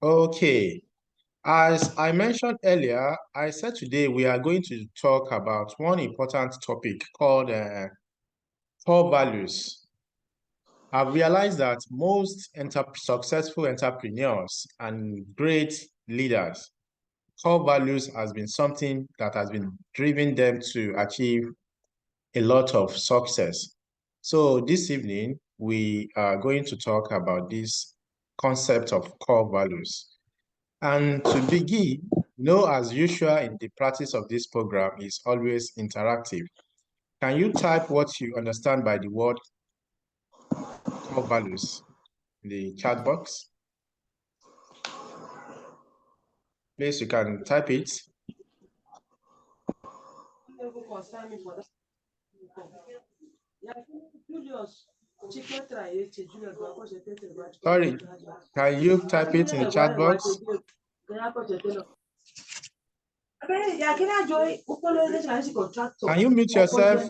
Okay, as I mentioned earlier, I said today we are going to talk about one important topic called core values. I've realized that most successful entrepreneurs and great leaders, core values has been something that has been driving them to achieve a lot of success. So this evening, we are going to talk about this concept of core values. And to begin, as usual in the practice of this program is always interactive. Can you type what you understand by the word core values in the chat box? Please, you can type it. Sorry, can you type it in the chat box? Can you mute yourself?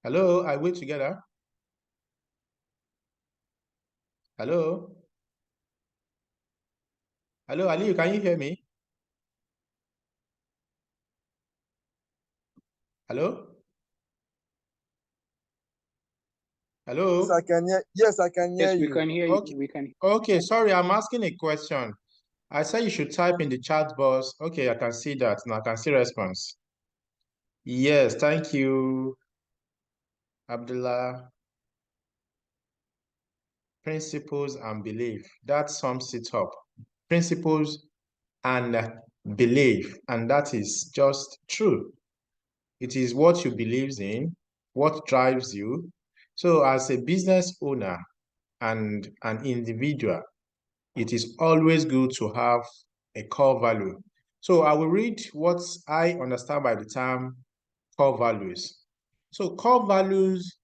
Hello, are we together? Hello? Hello, Ali, can you hear me? Hello? Hello? Yes, I can hear. Yes, I can hear Yes, you. we can hear Okay. you. We can. Okay, sorry, I'm asking a question. I said you should type in the chat box. Okay, I can see that. Now I can see response. Yes, thank you, Abdullah. Principles and belief. That sums it up. Principles and belief. And that is just true. It is what you believe in, what drives you. So as a business owner and an individual, it is always good to have a core value. So I will read what I understand by the term core values. So core values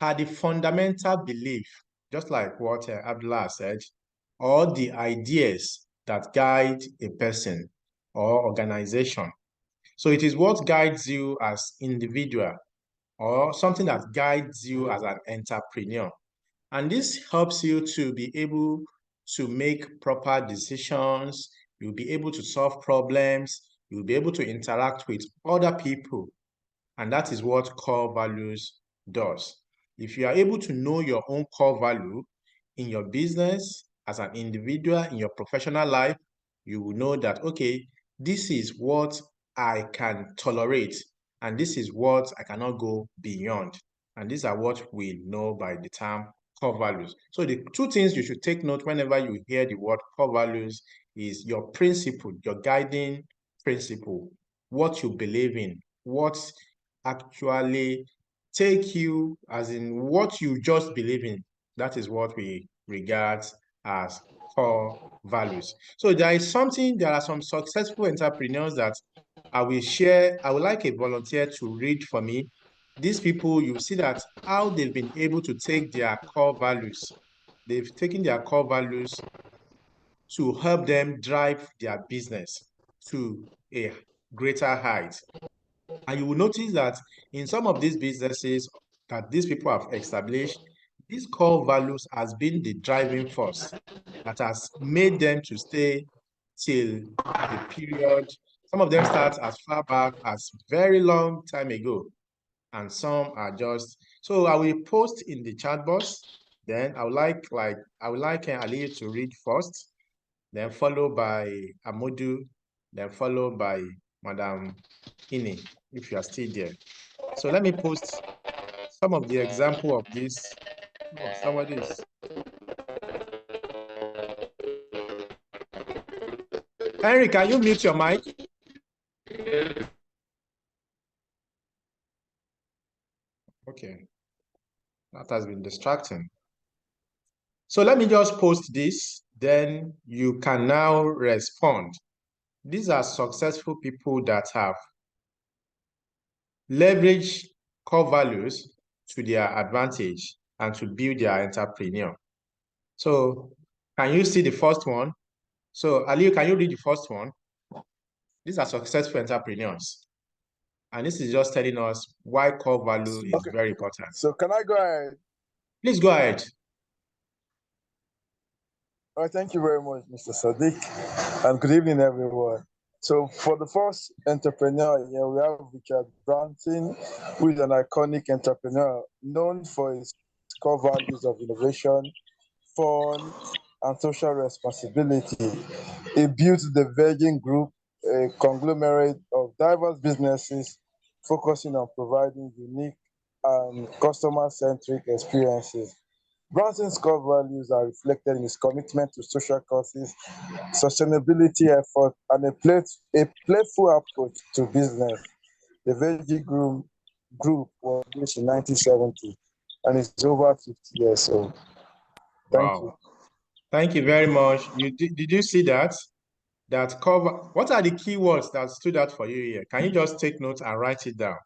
are the fundamental belief, just like what Abdullah said, or the ideas that guide a person or organization. So it is what guides you as individual or something that guides you as an entrepreneur. And this helps you to be able to make proper decisions. You'll be able to solve problems. You'll be able to interact with other people. And that is what core values does. If you are able to know your own core value in your business, as an individual, in your professional life, you will know that, okay, this is what I can tolerate, and this is what I cannot go beyond. And these are what we know by the term core values. So the two things you should take note whenever you hear the word core values is your principle, your guiding principle, what you believe in, what actually take you, as in what you just believe in. That is what we regard as core values. So there are some successful entrepreneurs that I will share. I would like a volunteer to read for me. These people, you see that how they've been able to take their core values. They've taken their core values to help them drive their business to a greater height. And you will notice that in some of these businesses that these people have established, these core values has been the driving force that has made them to stay till a period. Some of them start as far back as very long time ago, and some are just. So I will post in the chat box. Then I would like Ali to read first, then followed by Amudu, then followed by Madam Ini, if you are still there. So let me post some of the example of this. Oh, somebody is. Henry, can you mute your mic? Okay, that has been distracting. So let me just post this, then you can now respond. These are successful people that have leveraged core values to their advantage and to build their entrepreneur. So can you see the first one? So Ali, can you read the first one? These are successful entrepreneurs. And this is just telling us why core value is very important. So can I go ahead? Please go ahead. All right, thank you very much, Mr. Sadiq, and good evening, everyone. So for the first entrepreneur here, we have Richard Branson, who is an iconic entrepreneur known for his core values of innovation, fun, and social responsibility. He built the Virgin Group, a conglomerate of diverse businesses focusing on providing unique and customer-centric experiences. Branson's core values are reflected in his commitment to social causes, sustainability effort, and a playful approach to business. The Group was established in 1970 and is over 50 years old. Thank you. Wow. Thank you very much. Did you see that? What are the keywords that stood out for you here? Can you just take notes and write it down?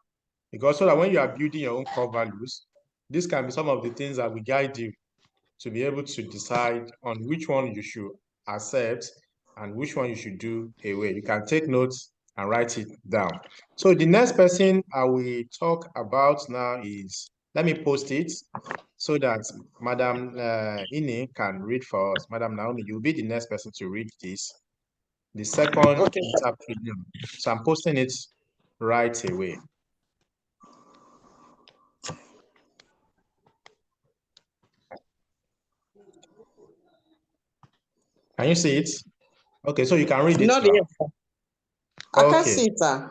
Because so that when you are building your own core values, this can be some of the things that will guide you to be able to decide on which one you should accept and which one you should do away. You can take notes and write it down. So the next person I will talk about now is, let me post it so that Madam Ini can read for us. Madam Naomi, you'll be the next person to read this. The second entrepreneur. So I'm posting it right away. Can you see it? Okay, so you can read it Not now. yet. I can't see it, sir.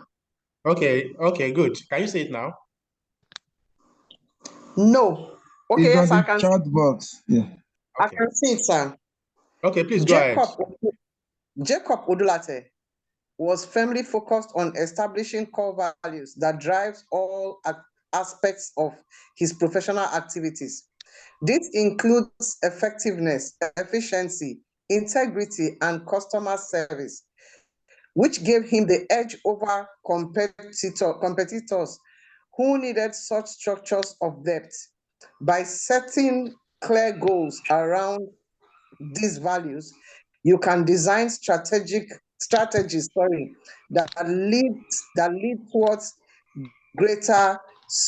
Okay, good. Can you see it now? No. Okay, It's yes, on I the can. chat box. Yeah. I can see it, sir. Okay, please go ahead. Jacob Odulate was firmly focused on establishing core values that drives all aspects of his professional activities. This includes effectiveness, efficiency, integrity, and customer service, which gave him the edge over competitors who needed such structures of depth. By setting clear goals around these values, you can design strategies that lead towards greater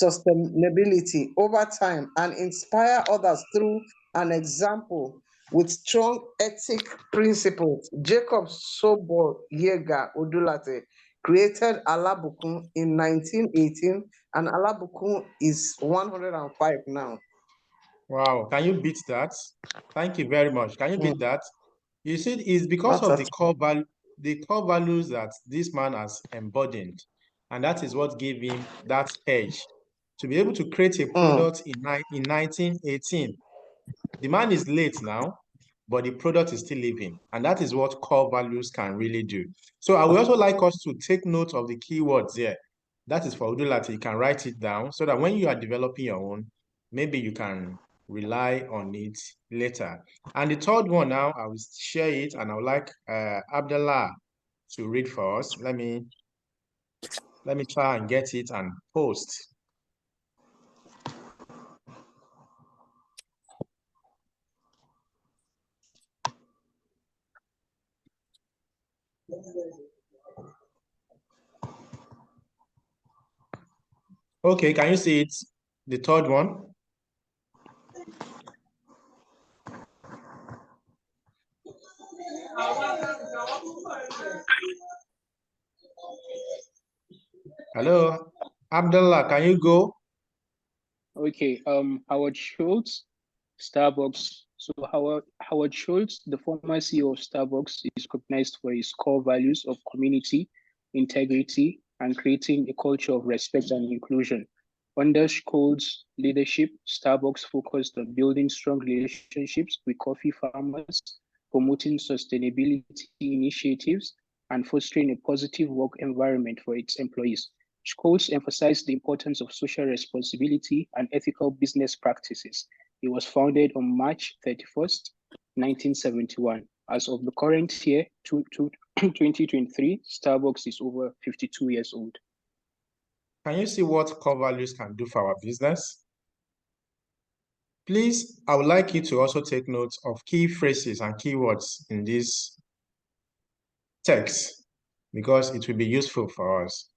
sustainability over time and inspire others through an example with strong ethic principles. Jacob Soboyega Odulate created Alabukun in 1918, and Alabukun is 105 now. Wow, can you beat that? Thank you very much. Can you beat that? You see, it's because of the core values that this man has embodied, and that is what gave him that edge to be able to create a product in 1918. The man is late now, but the product is still living, and that is what core values can really do. So I would also like us to take note of the keywords here. That is for Udulati. You can write it down so that when you are developing your own, maybe you can rely on it later. And the third one now, I will share it, and I would like Abdullah to read for us. Let me try and get it and post. Okay, can you see it? The third one. Hello, Abdullah, can you go? Okay, Howard Schultz, Starbucks. So Howard Schultz, the former CEO of Starbucks, is recognized for his core values of community, integrity, and creating a culture of respect and inclusion. Under Schultz's leadership, Starbucks focused on building strong relationships with coffee farmers, promoting sustainability initiatives, and fostering a positive work environment for its employees. Schultz emphasized the importance of social responsibility and ethical business practices. It was founded on March 31st, 1971. As of the current year, 2023, Starbucks is over 52 years old. Can you see what core values can do for our business? Please, I would like you to also take note of key phrases and keywords in this text because it will be useful for us.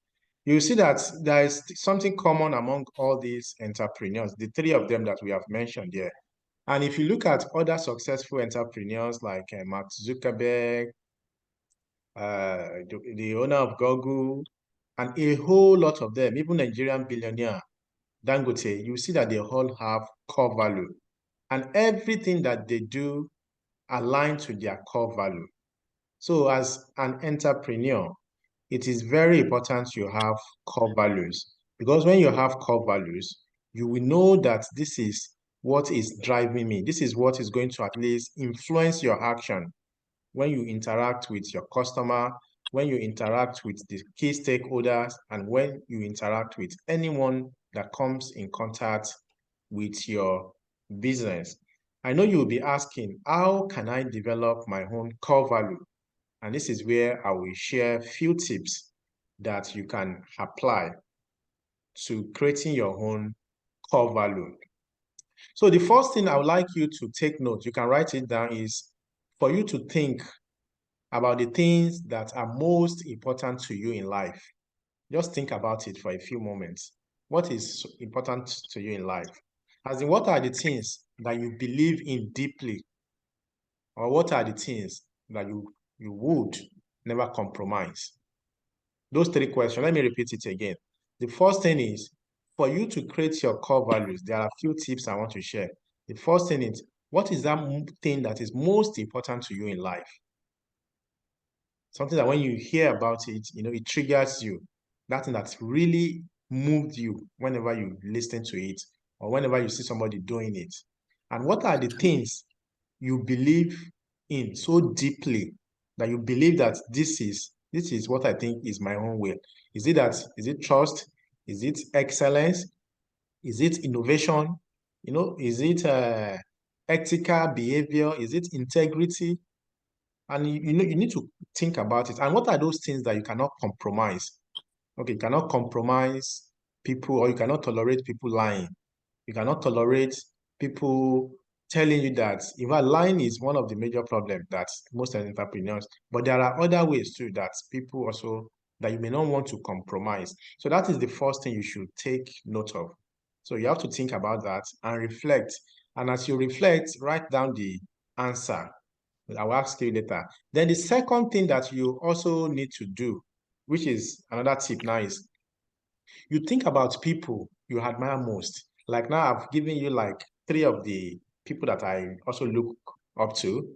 you see that there is something common among all these entrepreneurs, the three of them that we have mentioned here. And if you look at other successful entrepreneurs like Mark Zuckerberg, the owner of Google, and a whole lot of them, even Nigerian billionaire Dangote, you see that they all have core value. And everything that they do aligns to their core value. So as an entrepreneur, it is very important you have core values, because when you have core values, you will know that this is what is driving me. This is what is going to at least influence your action when you interact with your customer, when you interact with the key stakeholders, and when you interact with anyone that comes in contact with your business. I know you'll be asking, how can I develop my own core value? And this is where I will share a few tips that you can apply to creating your own core value. So the first thing I would like you to take note, you can write it down, is for you to think about the things that are most important to you in life. Just think about it for a few moments. What is important to you in life? As in, what are the things that you believe in deeply? Or what are the things that you would never compromise? Those three questions, let me repeat it again. The first thing is, for you to create your core values, there are a few tips I want to share. The first thing is, what is that thing that is most important to you in life? Something that when you hear about it, it triggers you. That thing that's really moved you whenever you listen to it or whenever you see somebody doing it. And what are the things you believe in so deeply that you believe that this is what I think is my own way? Is it trust? Is it excellence? Is it innovation? Is it ethical behavior? Is it integrity? And you need to think about it. And what are those things that you cannot compromise? Okay, you cannot compromise people, or you cannot tolerate people lying. You cannot tolerate people telling you that, in fact, lying is one of the major problems that most entrepreneurs, but there are other ways too that people also, that you may not want to compromise. So that is the first thing you should take note of. So you have to think about that and reflect. And as you reflect, write down the answer. I will ask you later. Then the second thing that you also need to do, which is another tip now, is you think about people you admire most. Like now I've given you like three of the people that I also look up to,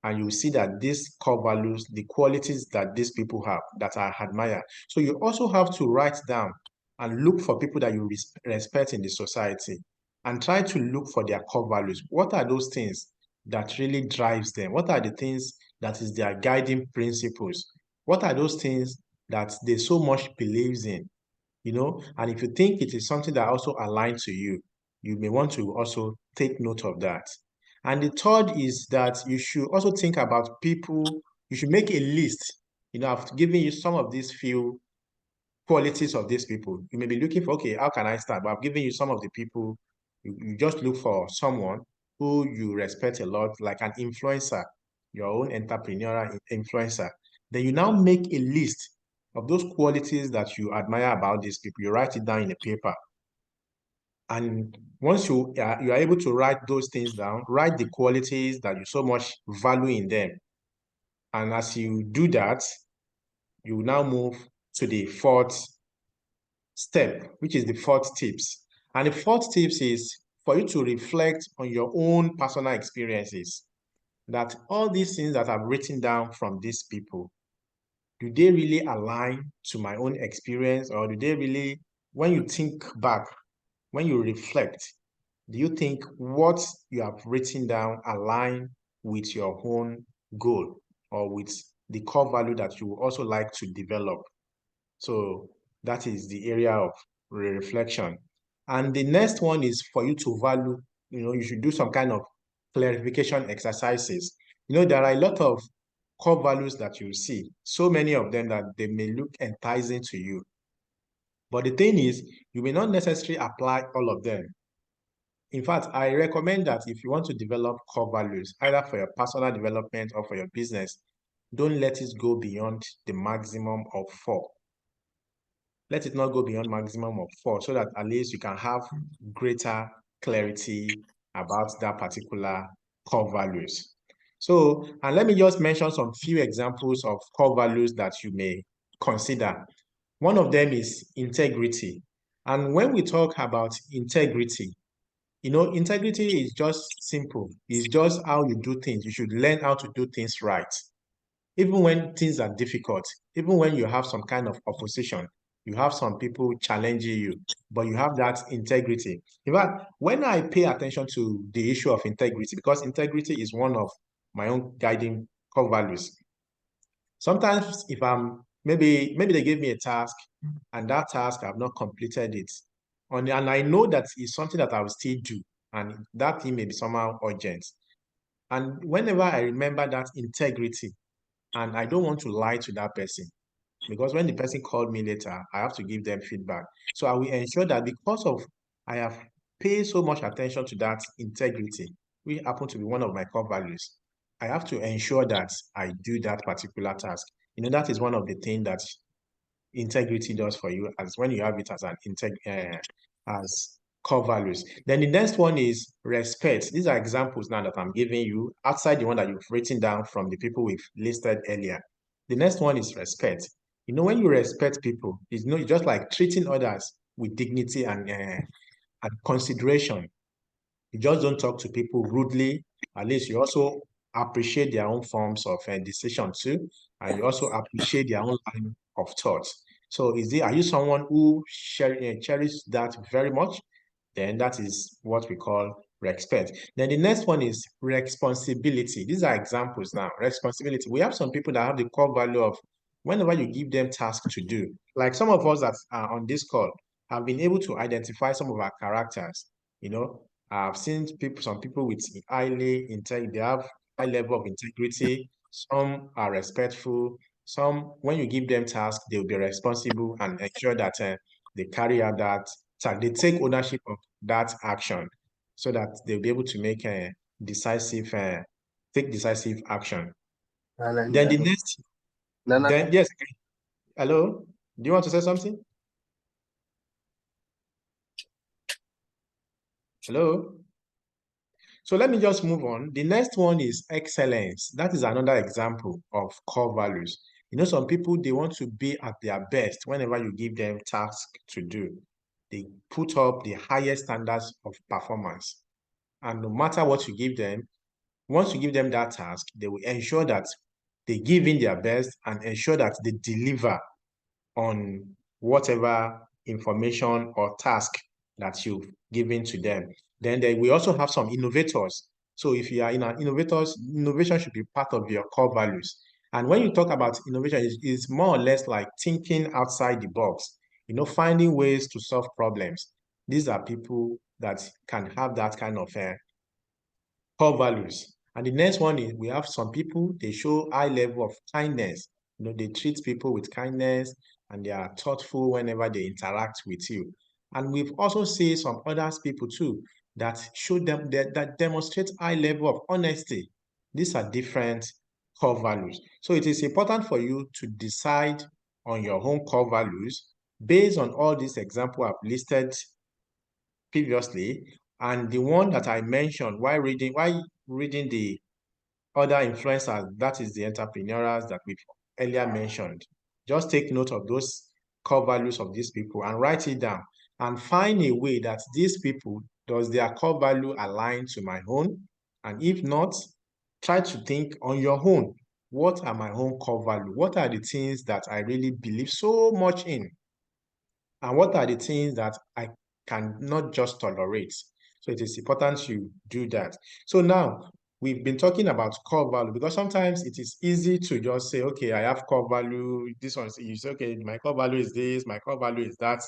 and you see that these core values, the qualities that these people have that I admire. So you also have to write down and look for people that you respect in the society and try to look for their core values. What are those things that really drives them? What are the things that is their guiding principles? What are those things that they so much believes in? And if you think it is something that also aligns to you, you may want to also take note of that. And the third is that you should also think about people. You should make a list. I've given you some of these few qualities of these people. You may be looking for, okay, how can I start? But I've given you some of the people. You just look for someone who you respect a lot, like an influencer, your own entrepreneurial influencer. Then you now make a list of those qualities that you admire about these people. You write it down in a paper. And once you are able to write those things down, write the qualities that you so much value in them. And as you do that, you now move to the fourth step, which is the fourth tips. And the fourth tips is for you to reflect on your own personal experiences, that all these things that I've written down from these people, do they really align to my own experience, or do they really, when you think back, when you reflect, do you think what you have written down align with your own goal or with the core value that you would also like to develop? So that is the area of reflection. And the next one is for you to value, you should do some kind of clarification exercises. There are a lot of core values that you see, so many of them that they may look enticing to you. But the thing is, you may not necessarily apply all of them. In fact, I recommend that if you want to develop core values, either for your personal development or for your business, don't let it go beyond the maximum of 4. Let it not go beyond maximum of 4 so that at least you can have greater clarity about that particular core values. So, and let me just mention some few examples of core values that you may consider. One of them is integrity. And when we talk about integrity, integrity is just simple. It's just how you do things. You should learn how to do things right. Even when things are difficult, even when you have some kind of opposition, you have some people challenging you, but you have that integrity. In fact, when I pay attention to the issue of integrity, because integrity is one of my own guiding core values, sometimes if maybe they give me a task and that task I've not completed it, and I know that it's something that I will still do, and that thing may be somehow urgent. And whenever I remember that integrity, and I don't want to lie to that person, because when the person called me later, I have to give them feedback. So I will ensure that because of I have paid so much attention to that integrity, which happen to be one of my core values, I have to ensure that I do that particular task. That is one of the things that integrity does for you, as when you have it as as core values. Then the next one is respect. These are examples now that I'm giving you outside the one that you've written down from the people we've listed earlier. The next one is respect. When you respect people, it's just like treating others with dignity and consideration. You just don't talk to people rudely. At least you also appreciate their own forms of decision too, and you also appreciate their own line of thought. So are you someone who cherish that very much? Then that is what we call respect. Then the next one is responsibility. These are examples now. Responsibility. We have some people that have the core value of whenever you give them tasks to do, like some of us that are on this call have been able to identify some of our characters. I've seen some people with they have high level of integrity. Some are respectful. Some, when you give them tasks, they'll be responsible and ensure that they carry out that task. They take ownership of that action so that they'll be able to make a take decisive action. Then the next, yes, hello, do you want to say something? Hello? So let me just move on. The next one is excellence. That is another example of core values. Some people, they want to be at their best whenever you give them tasks to do. They put up the highest standards of performance. And no matter what you give them, once you give them that task, they will ensure that they give in their best and ensure that they deliver on whatever information or task that you've given to them. Then we also have some innovators. So if you are in an innovation should be part of your core values. And when you talk about innovation, it's more or less like thinking outside the box, finding ways to solve problems. These are people that can have that kind of core values. And the next one is we have some people, they show high level of kindness. They treat people with kindness and they are thoughtful whenever they interact with you. And we've also seen some other people too that show them that demonstrate high level of honesty. These are different core values. So it is important for you to decide on your own core values based on all these examples I've listed previously, and the one that I mentioned while reading the other influencers, that is the entrepreneurs that we've earlier mentioned. Just take note of those core values of these people and write it down and find a way that these people, does their core value align to my own? And if not, try to think on your own. What are my own core value? What are the things that I really believe so much in? And what are the things that I cannot just tolerate? So it is important you do that. So now we've been talking about core value, because sometimes it is easy to just say, okay, I have core value. This one, you say, okay, my core value is this, my core value is that.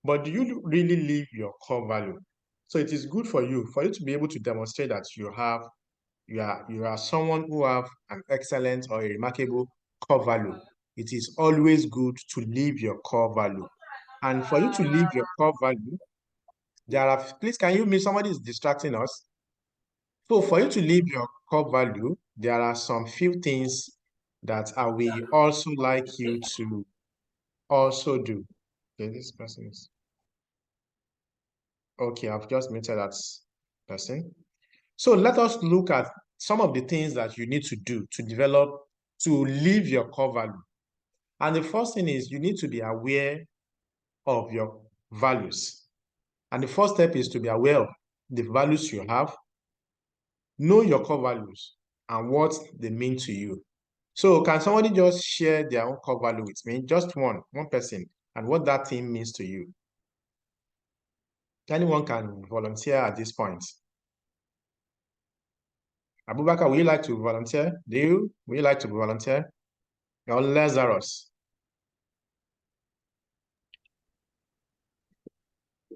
But do you really live your core value? So it is good for you to be able to demonstrate that you are someone who have an excellent or a remarkable core value. It is always good to live your core value. And for you to live your core value, please, can you mute? Somebody is distracting us. So for you to live your core value, there are some few things that I will also like you to also do. Okay, this person is. Okay, I've just muted that person. So let us look at some of the things that you need to do to develop, to live your core value. And the first thing is you need to be aware of your values. And the first step is to be aware of the values you have, know your core values and what they mean to you. So can somebody just share their own core value with me? Just one person, and what that thing means to you. Anyone can volunteer at this point. Abubakar, would you like to volunteer? Would you like to volunteer? Or Lazarus?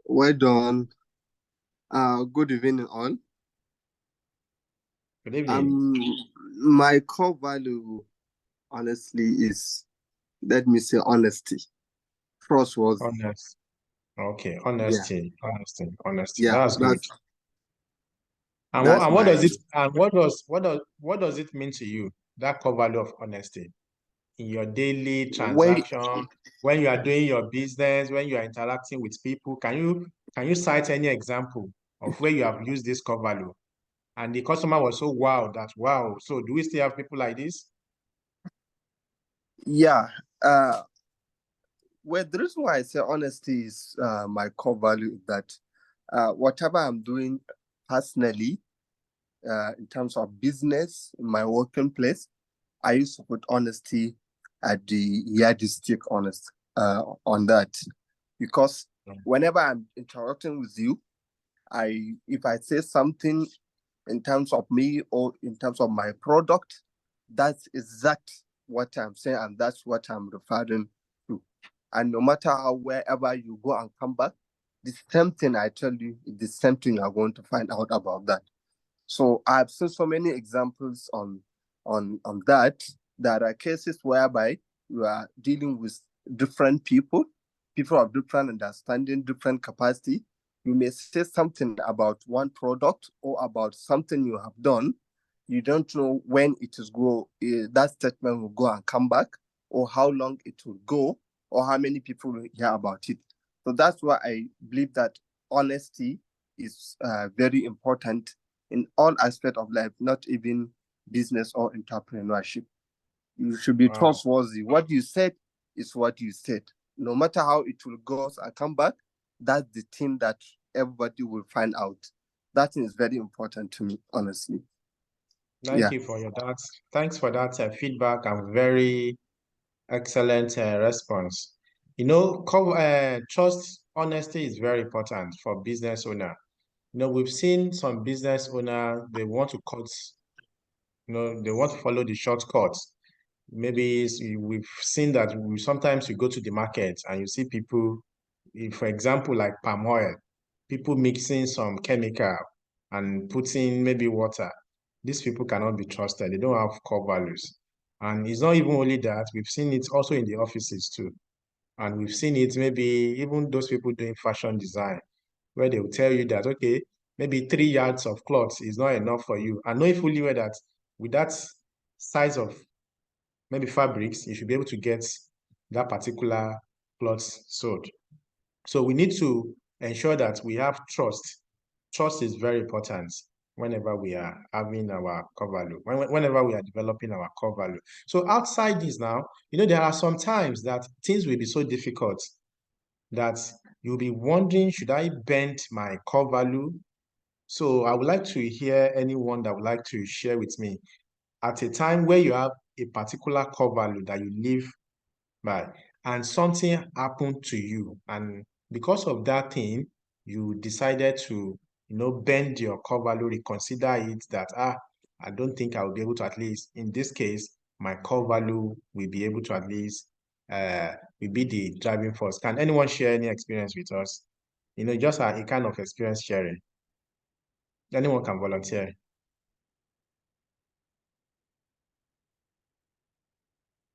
Well done. Good evening, all. Good evening. My core value, honestly, is, let me say, honesty, trustworthy. Honest. Okay, honesty, Yeah. honesty. Yeah, That's good. And what does it what does it mean to you, that core value of honesty in your daily transaction, when you are doing your business, when you are interacting with people? Can you cite any example of where you have used this core value and the customer was so wow that wow? So do we still have people like this? Yeah. Well, the reason why I say honesty is my core value is that whatever I'm doing personally, in terms of business, in my working place, I used to put honesty at the yardstick honest on that, because whenever I'm interacting with you, if I say something in terms of me or in terms of my product, that's exact what I'm saying and that's what I'm referring to. And no matter how, wherever you go and come back, the same thing I tell you, the same thing you're going to find out about that. So I've seen so many examples on that. There are cases whereby you are dealing with different people of different understanding, different capacity. You may say something about one product or about something you have done. You don't know when it is that statement will go and come back, or how long it will go, or how many people will hear about it. So that's why I believe that honesty is very important in all aspects of life, not even business or entrepreneurship. You should be trustworthy. What you said is what you said. No matter how it will go and come back, that's the thing that everybody will find out. That is very important to me, honestly. Thank you for thanks for that feedback and very excellent response. You know, trust, honesty is very important for business owner. You know, we've seen some business owner, they want to cut, they want to follow the shortcuts. Maybe we've seen that sometimes you go to the market and you see people, for example, like palm oil, people mixing some chemical and putting maybe water. These people cannot be trusted. They don't have core values. And it's not even only that, we've seen it also in the offices too. And we've seen it maybe even those people doing fashion design, where they will tell you that, okay, maybe 3 yards of cloth is not enough for you. And knowing fully well that with that size of maybe fabrics, you should be able to get that particular cloth sold. So we need to ensure that we have trust. Trust is very important whenever we are having our core value, whenever we are developing our core value. So outside this now, there are some times that things will be so difficult that you'll be wondering, should I bend my core value? So I would like to hear anyone that would like to share with me at a time where you have a particular core value that you live by and something happened to you, and because of that thing you decided to bend your core value, reconsider it, that I don't think I will be able to, at least in this case my core value will be able to at least will be the driving force. Can anyone share any experience with us? Just a kind of experience sharing. Anyone can volunteer.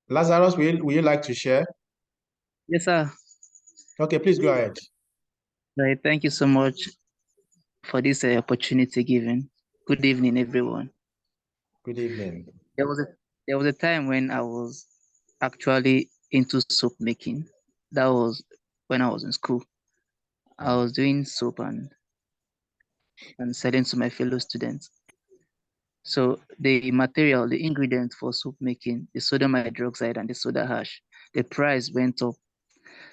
Lazarus, will you like to share? Yes, sir. Okay, please go ahead. Right. Thank you so much for this opportunity given. Good evening, everyone. Good evening. There was a time when I was actually into soap making. That was when I was in school. I was doing soap and selling to my fellow students. So the material, the ingredient for soap making, the sodium hydroxide and the soda ash, the price went up.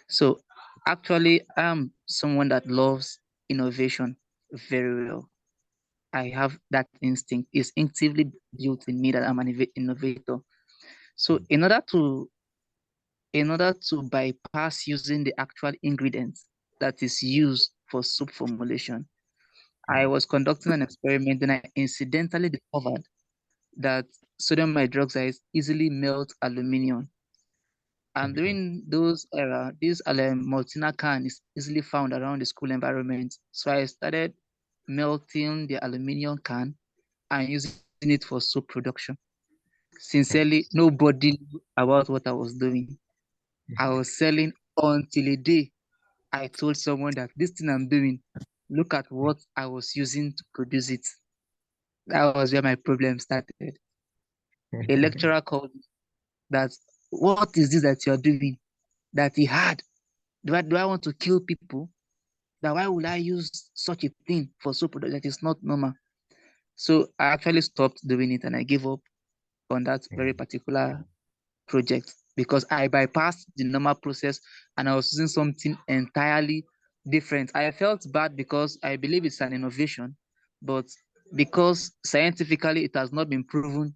So actually, I'm someone that loves innovation very well. I have that instinct. It's instinctively built in me that I'm an innovator. So in order to bypass using the actual ingredients that is used for soup formulation, I was conducting an experiment and I incidentally discovered that sodium hydroxide easily melts aluminium. And during those era, this Maltina can is easily found around the school environment. So I started melting the aluminium can and using it for soap production. Sincerely, nobody knew about what I was doing. I was selling until a day I told someone that this thing I'm doing, look at what I was using to produce it. That was where my problem started. A lecturer called me that, what is this that you're doing that he had? Do I want to kill people? That why would I use such a thing for soap production that is not normal? So I actually stopped doing it and I gave up on that very particular project because I bypassed the normal process and I was using something entirely different. I felt bad because I believe it's an innovation, but because scientifically it has not been proven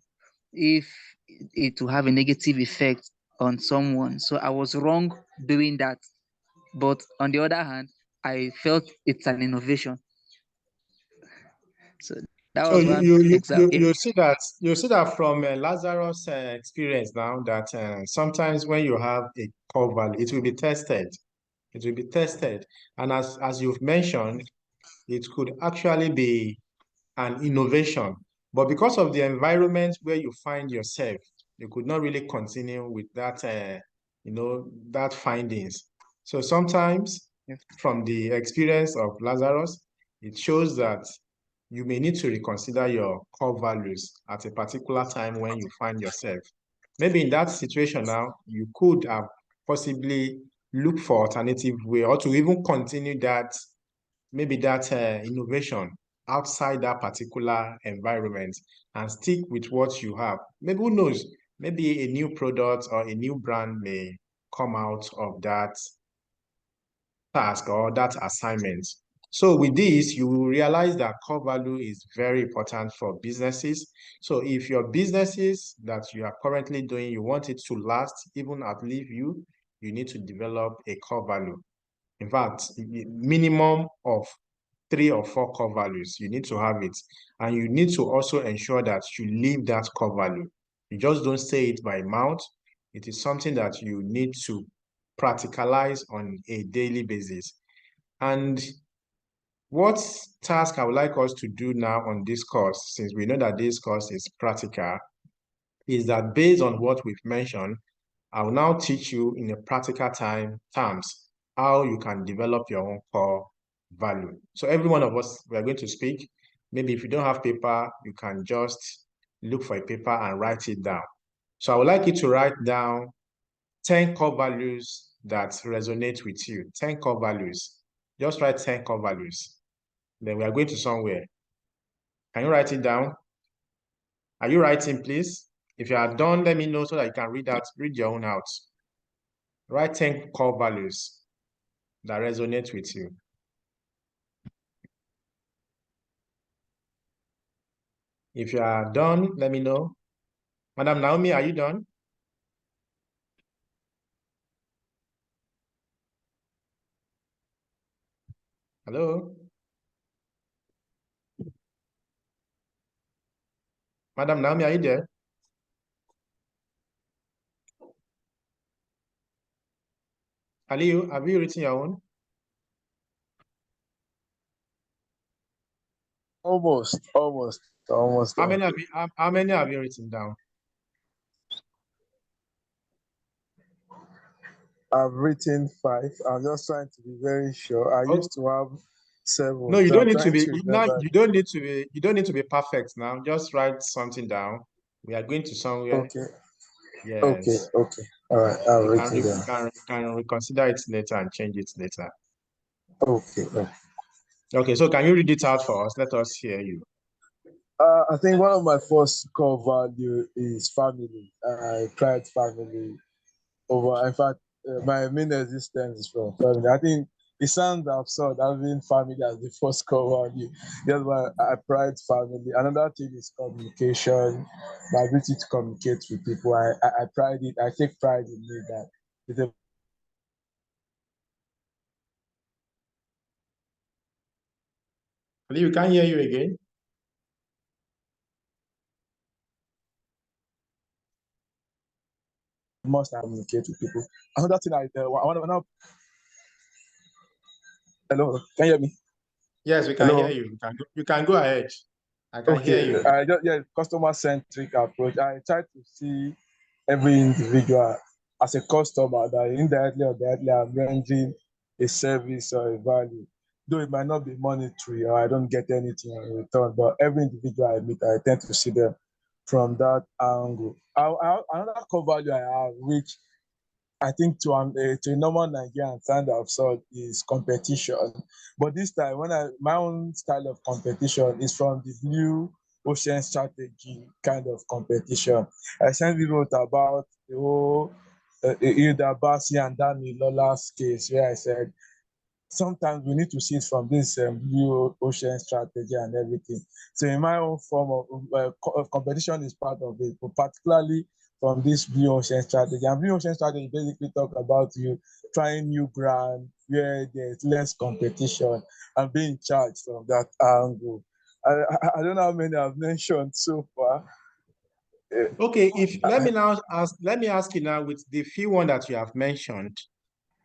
if it will have a negative effect on someone. So I was wrong doing that. But on the other hand, I felt it's an innovation. So that So was one example. you see that from Lazarus' experience now that sometimes when you have a core value, it will be tested. It will be tested, and as you've mentioned, it could actually be an innovation. But because of the environment where you find yourself, you could not really continue with that, that findings. So sometimes Yes. from the experience of Lazarus, it shows that you may need to reconsider your core values at a particular time when you find yourself. Maybe in that situation now, you could have possibly looked for alternative way or to even continue that, maybe that innovation outside that particular environment and stick with what you have. Maybe who knows, maybe a new product or a new brand may come out of that task or that assignment. So with this, you will realize that core value is very important for businesses. So if your businesses that you are currently doing, you want it to last, even outlive you, you need to develop a core value. In fact, minimum of 3 or 4 core values, you need to have it. And you need to also ensure that you live that core value. You just don't say it by mouth. It is something that you need to practicalize on a daily basis. And what task I would like us to do now on this course, since we know that this course is practical, is that based on what we've mentioned, I will now teach you in a practical terms how you can develop your own core value. So every one of us, we are going to speak. Maybe if you don't have paper, you can just look for a paper and write it down. So I would like you to write down 10 core values that resonate with you. 10 core values. Just write 10 core values. Then we are going to somewhere. Can you write it down? Are you writing, please? If you are done, let me know so that you can read your own out. Write 10 core values that resonate with you. If you are done, let me know. Madam Naomi, are you done? Hello? Madam Naomi, are you there? Aliyu, have you written your own? Almost How done. many have you written down? I've written 5. I'm just trying to be very sure. I used to have 7. No, you So don't I'm need to trying be to remember. you don't need to be perfect now. Just write something down. We are going to somewhere. Okay. Yes. Okay. All right, I'll You write it down. can reconsider it later and change it later. Okay. Okay, so can you read it out for us? Let us hear you. I think one of my first core value is family. I pride family over. In fact, my main existence is from family. I think it sounds absurd having family as the first core value. That's why I pride family. Another thing is communication, my ability to communicate with people. I pride it. I take pride in it that it's a You can't hear you again. must communicate with people. Another thing I want to. Hello, can you hear me? Yes, we can Hello. hear you. You can go ahead. I can hear Okay, you. customer centric approach. I try to see every individual as a customer that indirectly or directly I'm rendering a service or a value. Though it might not be monetary or I don't get anything in return, but every individual I meet, I tend to see them from that angle. Another core value I have, which I think to a normal Nigerian standard of sort is competition. But this time, my own style of competition is from the blue ocean strategy kind of competition. I recently wrote about the whole Hilda Basi and Dami Lola's case, where I said sometimes we need to see it from this blue ocean strategy and everything. So in my own form of competition is part of it, but particularly from this blue ocean strategy. And blue ocean strategy basically talk about you trying new ground where there's less competition and being charged from that angle. I don't know how many I've mentioned so far. Okay, if let me ask you now with the few one that you have mentioned,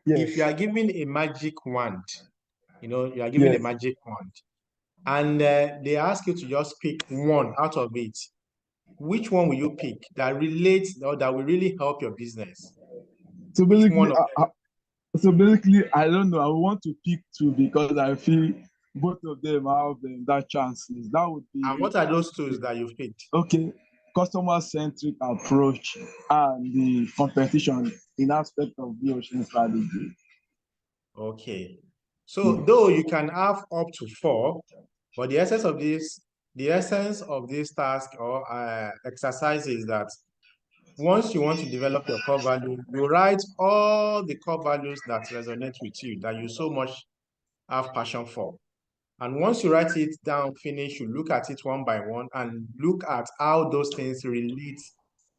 if you Yes, are given a magic wand, you are given a yes. magic wand, and they ask you to just pick one out of it, which one will you pick that relates or that will really help your business? So Which basically, one of them? I don't know. I want to pick two because I feel both of them have that chances. That would And be what are those tools that you've picked? okay. Customer centric approach and the competition in aspect of the ocean strategy. Okay. So though you can have up to four, but the essence of this task or exercise is that once you want to develop your core value, you write all the core values that resonate with you, that you so much have passion for. And once you write it down, finish, you look at it one by one and look at how those things relate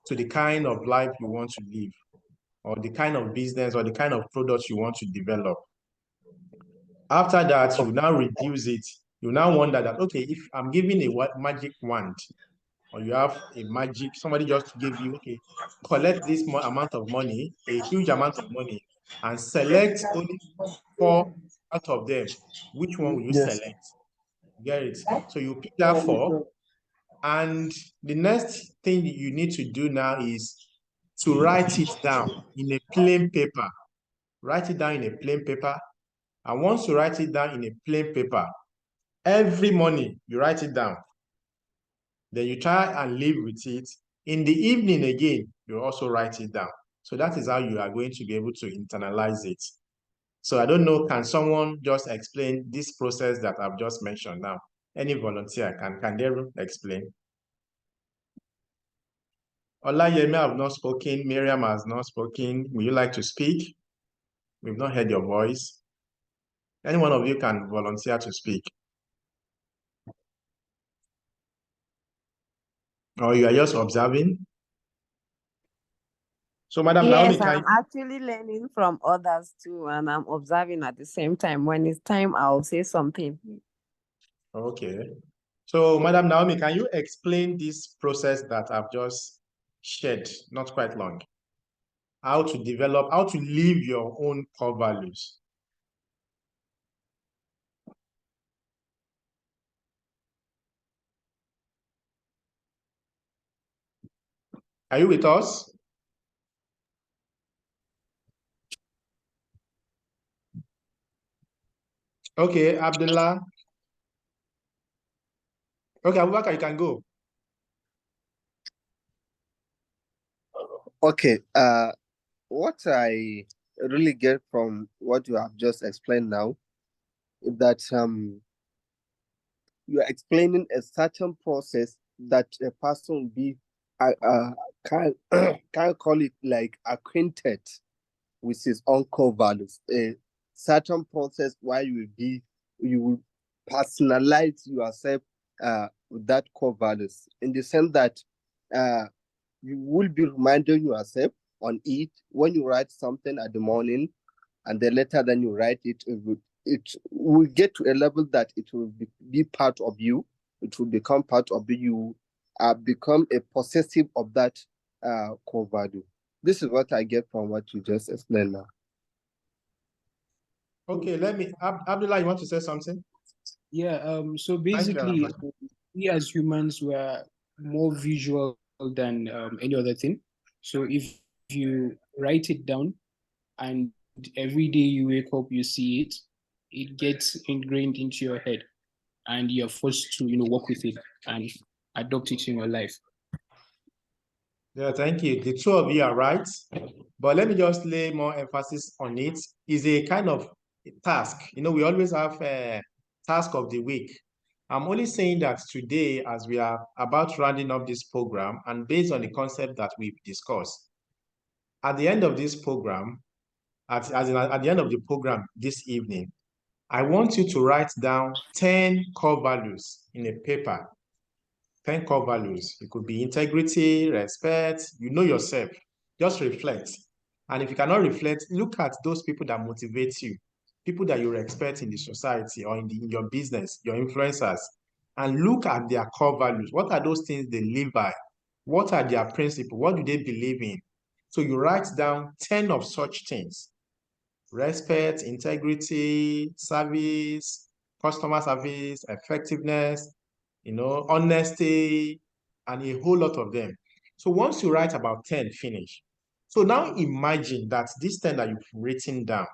to the kind of life you want to live, or the kind of business or the kind of products you want to develop. After that, you now reduce it. You now wonder that, okay, if I'm giving a magic wand, or you have a magic, somebody just gave you, okay, collect this amount of money, a huge amount of money, and select only four out of them. Which one will you Yes. select? Get it? So you pick that four, and the next thing you need to do now is to write it down in a plain paper. Write it down in a plain paper. And once you write it down in a plain paper, every morning you write it down. Then you try and live with it. In the evening again, you also write it down. So that is how you are going to be able to internalize it. So I don't know, can someone just explain this process that I've just mentioned now? Any volunteer, can they explain? Olayemi have not spoken. Miriam has not spoken. Would you like to speak? We've not heard your voice. Any one of you can volunteer to speak. Or you are just observing? So, Madam Naomi, Yes, I'm actually learning from others too, and I'm observing at the same time. When it's time, I'll say something. Okay. So, Madam Naomi, can you explain this process that I've just shared, not quite long? How to develop, how to live your own core values? Are you with us? Okay, Abdullah. Okay, Abubakar, you can go. Okay. what I really get from what you have just explained now is that you are explaining a certain process that a person will be can can call it like acquainted with his own core values. A certain process where you will personalize yourself with that core values in the sense that you will be reminding yourself on it when you write something at the morning, and then later then you write it. It will get to a level that it will be part of you. It will become part of you. Become a possessive of that core value. This is what I get from what you just explained now. Okay, let me, Abdullah, you want to say something? Yeah, so Thank you, basically, Abdullah. we as humans were more visual than any other thing. So if you write it down and every day you wake up, you see it, it gets ingrained into your head and you're forced to, work with it and adopt it in your life. Yeah, thank you. The two of you are right, but let me just lay more emphasis on it. It's a kind of task. We always have a task of the week. I'm only saying that today, as we are about rounding up this program, and based on the concept that we've discussed, at the end of this program, at the end of the program this evening, I want you to write down 10 core values in a paper. 10 core values. It could be integrity, respect, yourself. Just reflect. And if you cannot reflect, look at those people that motivate you, people that you respect in the society or in your business, your influencers, and look at their core values. What are those things they live by? What are their principles? What do they believe in? So you write down 10 of such things: respect, integrity, service, customer service, effectiveness, honesty, and a whole lot of them. So once you write about 10, finish. So now imagine that this 10 that you've written down,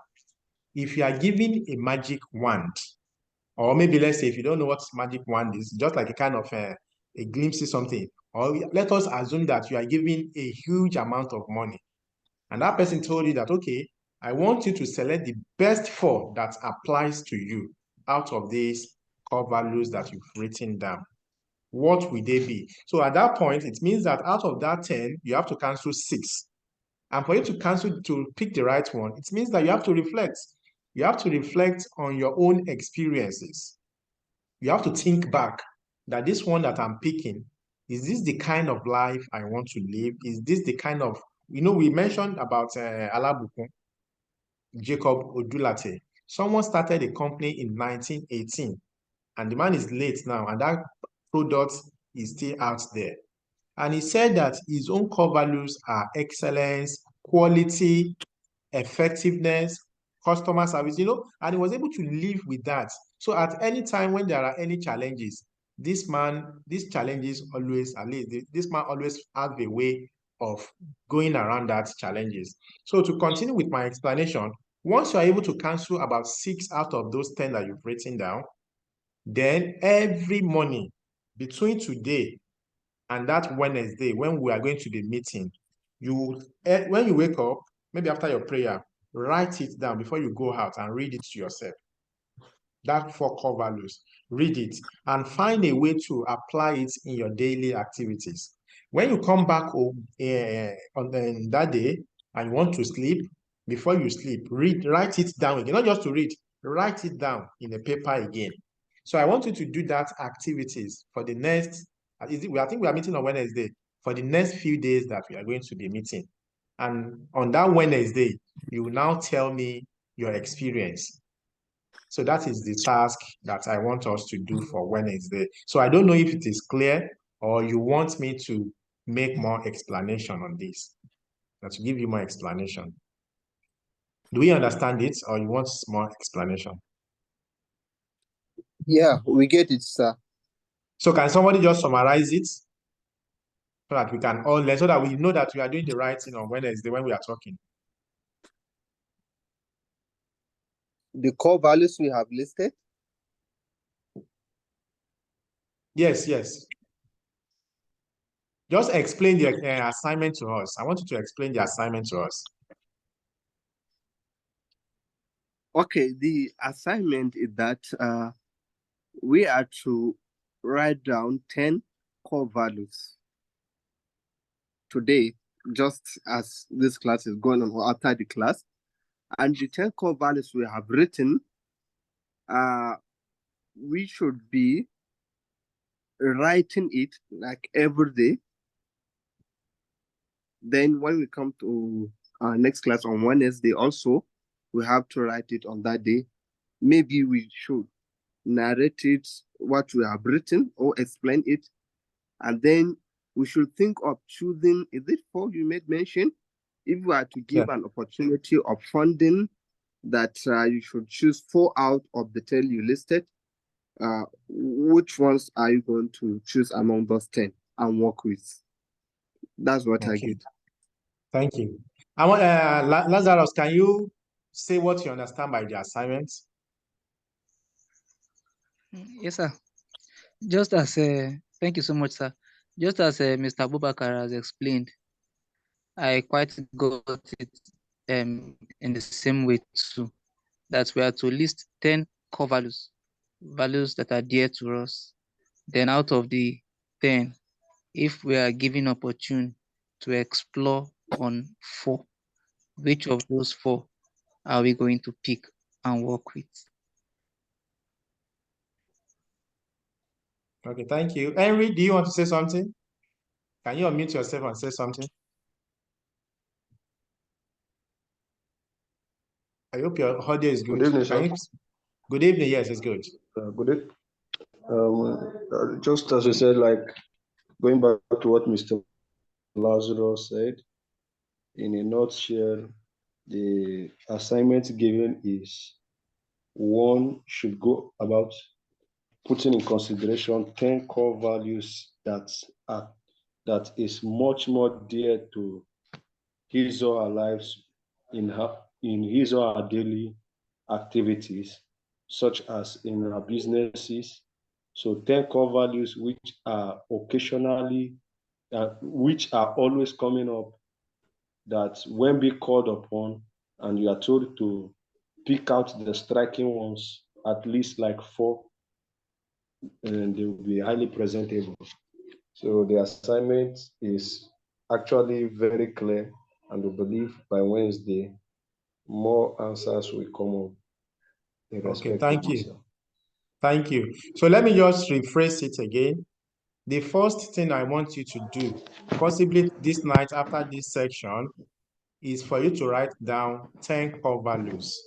if you are given a magic wand, or maybe let's say if you don't know what magic wand is, just like a kind of a glimpse of something, or let us assume that you are given a huge amount of money, and that person told you that, okay, I want you to select the best 4 that applies to you out of these core values that you've written down. What will they be? So at that point, it means that out of that 10, you have to cancel 6. And for you to pick the right one, it means that you have to reflect. You have to reflect on your own experiences. You have to think back that this one that I'm picking, is this the kind of life I want to live? Is this the kind of, we mentioned about Alabukun, Jacob Odulate. Someone started a company in 1918, and the man is late now, and that product is still out there. And he said that his own core values are excellence, quality, effectiveness, customer service, and he was able to live with that. So at any time when there are any challenges, these challenges always, at least this man always has a way of going around that challenges. So to continue with my explanation, once you are able to cancel about 6 out of those 10 that you've written down, then every morning between today and that Wednesday, when we are going to be meeting, when you wake up, maybe after your prayer, write it down before you go out and read it to yourself. That 4 core values, read it and find a way to apply it in your daily activities. When you come back home on that day and you want to sleep, before you sleep, write it down again, not just to read, write it down in a paper again. So I want you to do that activities for the next, I think we are meeting on Wednesday, for the next few days that we are going to be meeting. And on that Wednesday, you will now tell me your experience. So that is the task that I want us to do for Wednesday. So I don't know if it is clear or you want me to make more explanation on this, to give you more explanation. Do we understand it or you want more explanation? Yeah, we get it, sir. So can somebody just summarize it so that we can all learn, so that we know that we are doing the right thing on Wednesday when we are talking? The core values we have listed? Yes. Just explain the assignment to us. I want you to explain the assignment to us. Okay, the assignment is that we are to write down 10 core values today, just as this class is going on or after the class. And the 10 core values we have written, we should be writing it like every day. Then when we come to our next class on Wednesday also, we have to write it on that day. Maybe we should narrate it, what we have written, or explain it. And then we should think of choosing, is it 4 you made mention? If we are to give an opportunity of funding, that you should choose 4 out of the 10 you listed. Which ones are you going to choose among those 10 and work with? That's what I get. Thank you. I want Lazarus, can you say what you understand by the assignment? Yes, sir. Just as thank you so much, sir. Just as Mr. Abubakar has explained, I quite got it in the same way too. That we are to list 10 core values, values that are dear to us. Then out of the 10, if we are given opportunity to explore on 4, which of those 4 are we going to pick and work with? Okay, thank you. Henry, do you want to say something? Can you unmute yourself and say something? I hope your audio is good. Good evening, sir. Good evening. Yes, it's good. Good just as you said, like going back to what Mr. Lazarus said, in a nutshell, the assignment given is one should go about putting in consideration 10 core values that is much more dear to his or her lives in his or her daily activities, such as in our businesses. So 10 core values which are occasionally, which are always coming up, that when be called upon and you are told to pick out the striking ones, at least like 4, and they will be highly presentable. So the assignment is actually very clear, and we believe by Wednesday, more answers will come up. Okay, thank you. Thank you. So let me just rephrase it again. The first thing I want you to do, possibly this night after this section, is for you to write down 10 core values,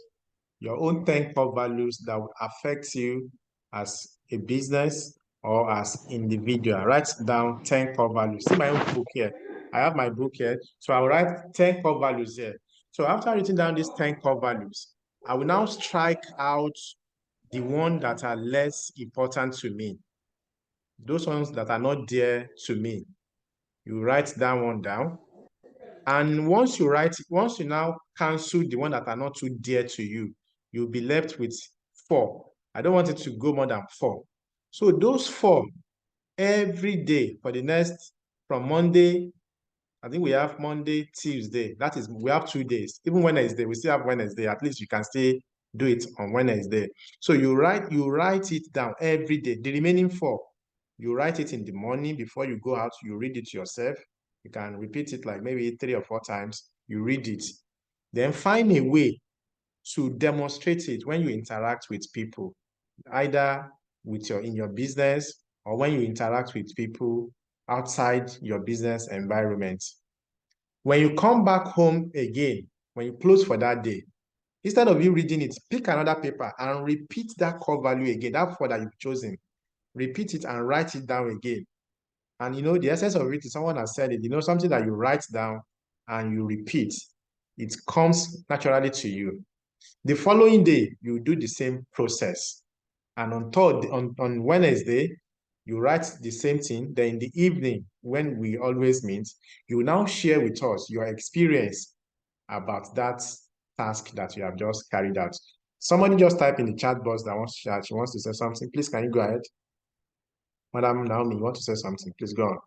your own 10 core values that will affect you as a business or as individual. Write down 10 core values. See my own book here. I have my book here. So I'll write 10 core values here. So after writing down these 10 core values, I will now strike out the ones that are less important to me. Those ones that are not dear to me. You write that one down. And once you now cancel the one that are not too dear to you, you'll be left with 4. I don't want it to go more than 4. So those 4, every day for the next, from Monday, I think we have Monday, Tuesday. That is, we have 2 days. Even Wednesday, we still have Wednesday. At least you can still do it on Wednesday. So you write it down every day. The remaining 4, you write it in the morning before you go out. You read it yourself. You can repeat it like maybe 3 or 4 times. You read it. Then find a way to demonstrate it when you interact with people, either in your business or when you interact with people outside your business environment. When you come back home again, when you close for that day, instead of you reading it, pick another paper and repeat that core value again, that 4 that you've chosen. Repeat it and write it down again. And the essence of it is, someone has said it, something that you write down and you repeat, it comes naturally to you. The following day, you do the same process. And on Wednesday, you write the same thing. Then in the evening, when we always meet, you now share with us your experience about that task that you have just carried out. Somebody just type in the chat box that she wants to say something. Please, can you go ahead? Madam Naomi, you want to say something? Please go on.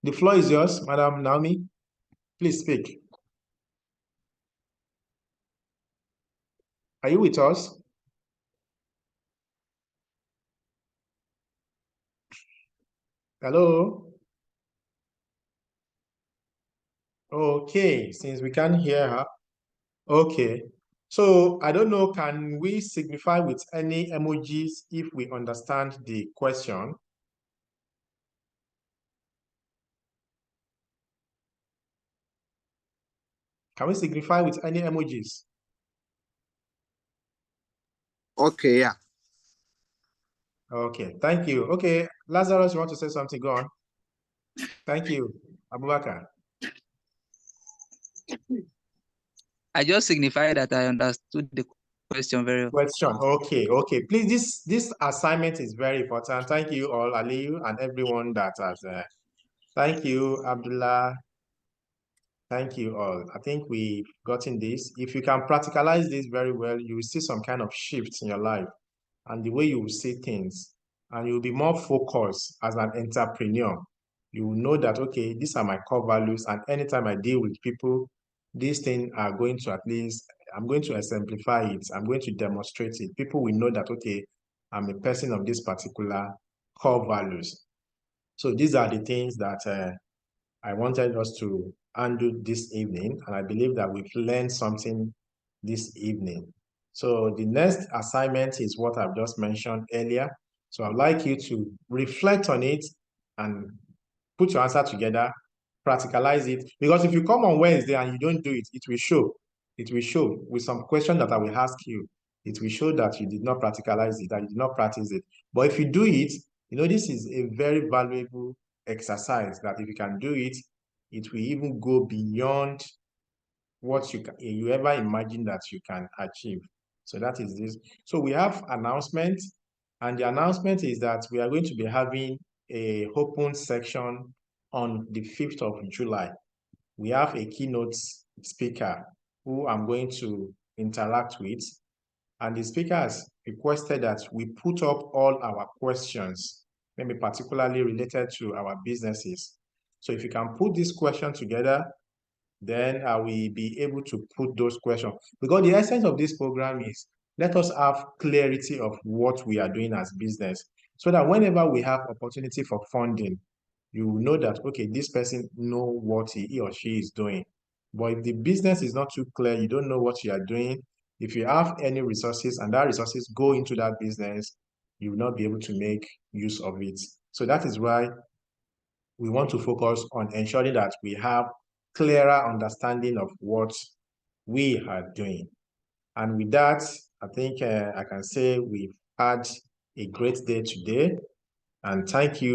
The floor is yours, Madam Naomi. Please speak. Are you with us? Hello? Okay, since we can't hear her. Okay. So I don't know, can we signify with any emojis if we understand the question? Can we signify with any emojis? Okay, yeah. Okay, thank you. Okay, Lazarus, you want to say something? Go on. Thank you, Abubakar. I just signify that I understood the question very well. Question. Okay, okay. Please, this assignment is very important. Thank you all, Aliyu, and everyone that has. Thank you, Abdullah. Thank you all. I think we've gotten this. If you can practicalize this very well, you will see some kind of shift in your life and the way you will see things, and you'll be more focused as an entrepreneur. You will know that, okay, these are my core values, and anytime I deal with people, these things are going to, at least, I'm going to exemplify it. I'm going to demonstrate it. People will know that, okay, I'm a person of this particular core values. So these are the things that I wanted us to undo this evening, and I believe that we've learned something this evening. So the next assignment is what I've just mentioned earlier. So I'd like you to reflect on it and put your answer together, practicalize it. Because if you come on Wednesday and you don't do it, it will show. It will show with some question that I will ask you. It will show that you did not practicalize it, that you did not practice it. But if you do it, you know, this is a very valuable exercise that if you can do it, it will even go beyond what you ever imagine that you can achieve. So that is this. So we have announcement, and the announcement is that we are going to be having a open section on the 5th of July. We have a keynote speaker who I'm going to interact with, and the speaker has requested that we put up all our questions, maybe particularly related to our businesses. So if you can put this question together, then I will be able to put those questions. Because the essence of this program is let us have clarity of what we are doing as business, so that whenever we have opportunity for funding, you know that, okay, this person know what he or she is doing. But if the business is not too clear, you don't know what you are doing, if you have any resources and that resources go into that business, you will not be able to make use of it. So that is why we want to focus on ensuring that we have clearer understanding of what we are doing. And with that, I think I can say we've had a great day today. And thank you.